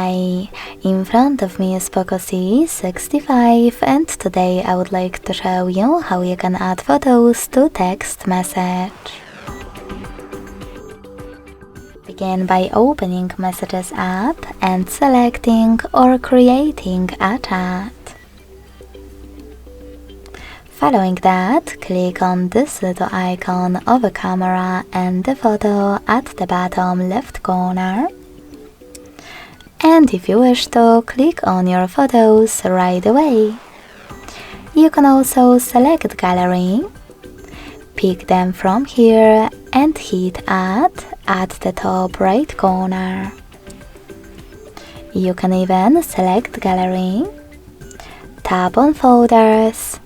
Hi, in front of me is Poco C65 and today I would like to show you how you can add photos to text message. Begin by opening Messages app and selecting or creating a chat. Following that, click on this little icon of a camera and the photo at the bottom left corner. And if you wish to, click on your photos right away. You can also select gallery, pick them from here and hit add at the top right corner. You can even select gallery, tap on folders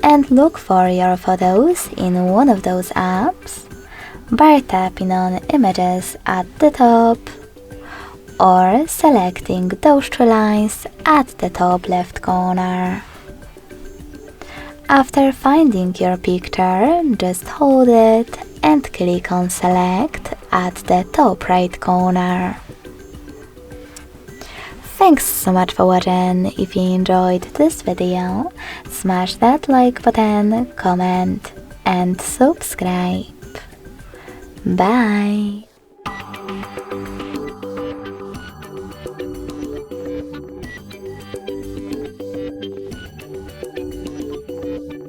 and look for your photos in one of those apps by tapping on images at the top or selecting those three lines at the top left corner. After finding your picture, just hold it and click on select at the top right corner. Thanks so much for watching. If you enjoyed this video, smash that like button, comment and subscribe. Bye!